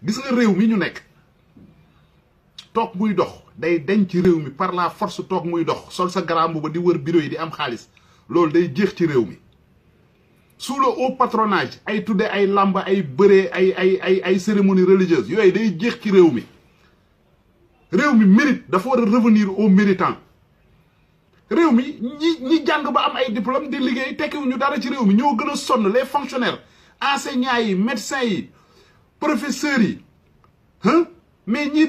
gis nga réew mi ñu nekk toog muy dox day denc ci réew mi par la force toog muy dox sol sa garambu ba di wër bureau yi di am xaalis loolu day jeex ci réew mi sous le haut patronage ay tudde ay làmb ay bëree ay cérémonie religieuse yooyu day jeex ci réew mi mérite dafa war a revenir aux méritants réew mi ñi jàng ba am ay diplôme di liggéey tekkiwuñu dara ci réew mi ñoo gën a sonn les fonctionnaires enseignants yi médecins yi professeurs yi mais ñi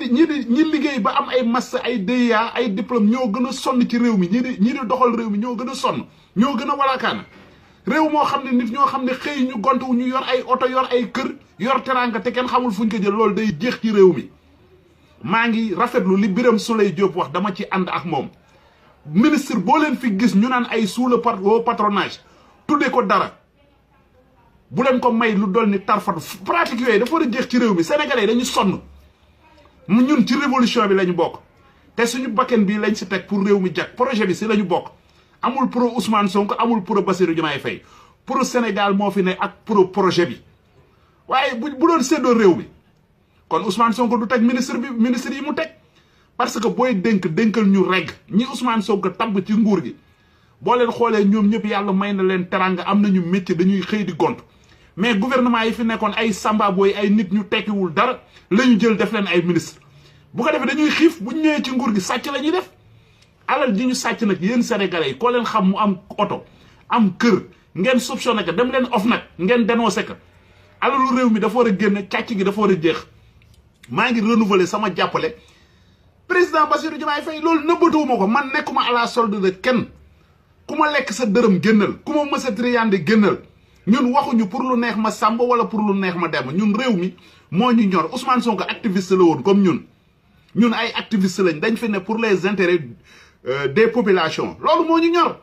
liggéey ba am ay master ay DEA ay diplôme ñoo gën a sonn ci réew mi ñi di doxal réew mi ñoo gën a sonn ñoo gën a walaakaana réew moo xam ne nit ñoo xam ne xëy ñu gontu ñu yor ay oto yor ay kër yor teranga te kenn xamul fuñ ko jël loolu day jeex ci réew mi maa ngi rafetlu li Birame Souleye Diop wax dama ci ànd ak moom ministre boo leen fi gis ñu naan ay sous le patronage tudde ko dara bu leen ko may lu dool ni tarfat pratique yooyu dafa war a jeex ci réew mi sénégalais dañu sonn ñun ci révolution bi lañu bokk te suñu bakken bi lañ si teg pour réew mi jag projet bi si lañu bokk amul pro Ousmane Sonko amul pro Bassirou Diomaye Faye pro Sénégal moo fi ne ak pro projet bi waaye bu doon séddoo réew mi kon Ousmane Sonko du teg ministre yi mu teg parce que booy dénkal ñu reg ñi Ousmane Sonko tabb ci nguur gi boo leen xoolee ñoom ñëpp yàlla may na leen teranga am nañu métier dañuy xëy di gont mais gouvernement yi fi nekkoon ay samba booy ay nit ñu tekkiwul dara la ñu jël def leen ay ministre bu ko defee dañuy xiif bu ñu ñëwee ci nguur gi sàcc la ñuy def alal ji ñu sàcc nag yéen sénégalais yi koo leen xam mu am oto am kër ngeen soupçonné ko dem leen of nag ngeen dénoncé ko alalu réew mi dafa war a génn càcc gi dafa war a jeex maa ngi renouveler sama jàppale président Bassirou Diomaye Faye loolu nëbbatuwuma ko man nekkuma à la solde de kenn ku ma lekk sa dërëm génnal ku ma mës a triande génnal ñun waxuñu pour lu neex ma sàmb wala pour lu neex ma dem ñun réew mi moo ñu ñor Ousmane Sonko activiste la woon comme ñun ay activiste lañ dañ fi ne pour les intérêts des populations loolu moo ñu ñor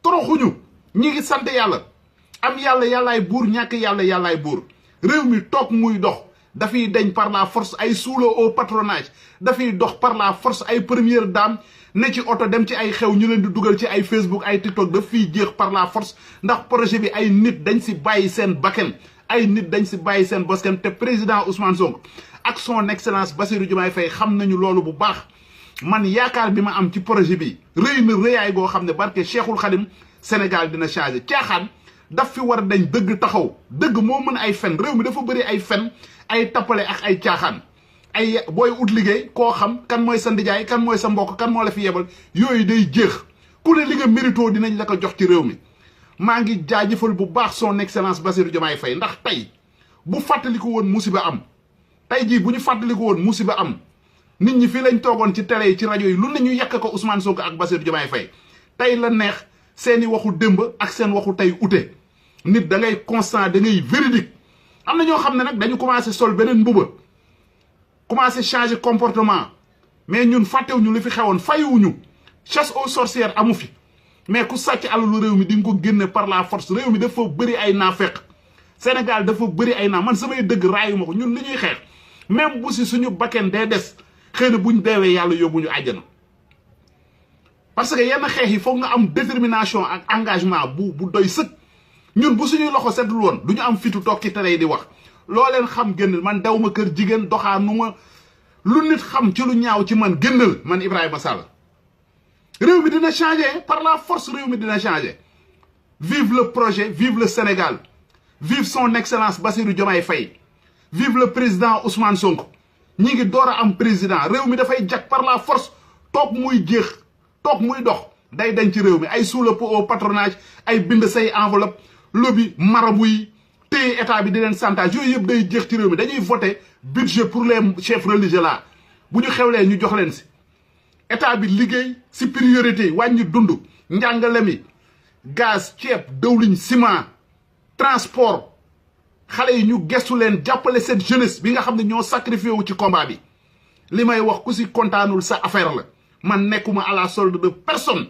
toroxuñu ñi ngi sant yàlla am yàlla yàllaay buur ñàkk yàlla yàllaay buur réew mi toog muy dox dafay dañ par la force ay sous le haut patronage dafay dox par la force ay première dame ne ci oto dem ci ay xew ñu leen di dugal ci ay Facebook ay TikTok daf fiy jeex par la force ndax projet bi ay nit dañ si bàyyi seen bakken ay nit dañ si bàyyi seen bosken te président Ousmane Sonko ak son excellence Bassirou Diomaye Faye xam nañu loolu bu baax man yaakaar bi ma am ci projet bi rëy na rëyaay goo xam ne barke Cheikhul Khadim Sénégal dina changé caaxaan daf fi war a dañ dëgg taxaw dëgg moo mën ay fen réew mi dafa bëri ay fen ay tappale ak ay caaxaan ay booy ut liggéey koo xam kan mooy sa ndijaay kan mooy sa mbokk kan moo la fi yebal yooyu day jeex ku ne li nga mérito dinañ la ko jox ci réew mi maa ngi jaajëfal bu baax son excellence Bassirou Diomaye Faye ndax tey bu fàttaliku woon musiba am tey jii bu ñu fàttaliku woon musiba am nit ñi fii lañ toogoon ci télé yi ci rajo yi lu ne ñu yàq ko Ousmane Sonko ak Bassirou Diomaye Faye tey la neex seeni waxu démb ak seen waxu tey ute nit da ngay constant da ngay véridique am na ñoo xam ne nag dañu commencé sol beneen mbuba commencé changer comportement mais ñun fàttewuñu li fi xewoon fayuwuñu chasse aux sorcières amu fi mais ku sàcc alalu réew mi di nga ko génne par la force réew mi dafa bëri ay naafeq Sénégal dafa bëri ay naa man samay dëgg raayuma ko ñun li ñuy xeex même bu si suñu bakken dee des xëy na buñ deewee yàlla yóbbuñu àjjana parce que yenn xeex yi foog nga am détermination ak engagement bu doy sëkk ñun bu suñuy loxo seddul woon du ñu am fitu toog ci télé yi di wax loo leen xam génnal man dew ma kër jigéen doxaanu ma lu nit xam ci lu ñaaw ci man génnal man Ibrahima Sall réew mi dina changer par la force réew mi dina changer vive le projet vive le Sénégal vive son excellence Bassirou Diomaye Faye vive le président Ousmane Sonko ñi ngi door a am président réew mi dafay jag par la force toog muy jeex toog muy dox day dañ ci réew mi ay sous le patronage ay bind say enveloppe lobby marabu yi téye état bi di leen chantage yooyu yëpp day jeex ci réew mi dañuy voter budget pour les chefs religieux là bu ñu xewlee ñu jox leen si état bi liggéey si priorité yi wàññi dund njàngale mi gaz ceeb dëwliñ ciment transport xale yi ñu gestu leen jàppale cette jeunesse bi nga xam ne ñoo sacrifié wu ci combat bi li may wax ku si kontaanul sa affaire la man nekkuma à la solde de personne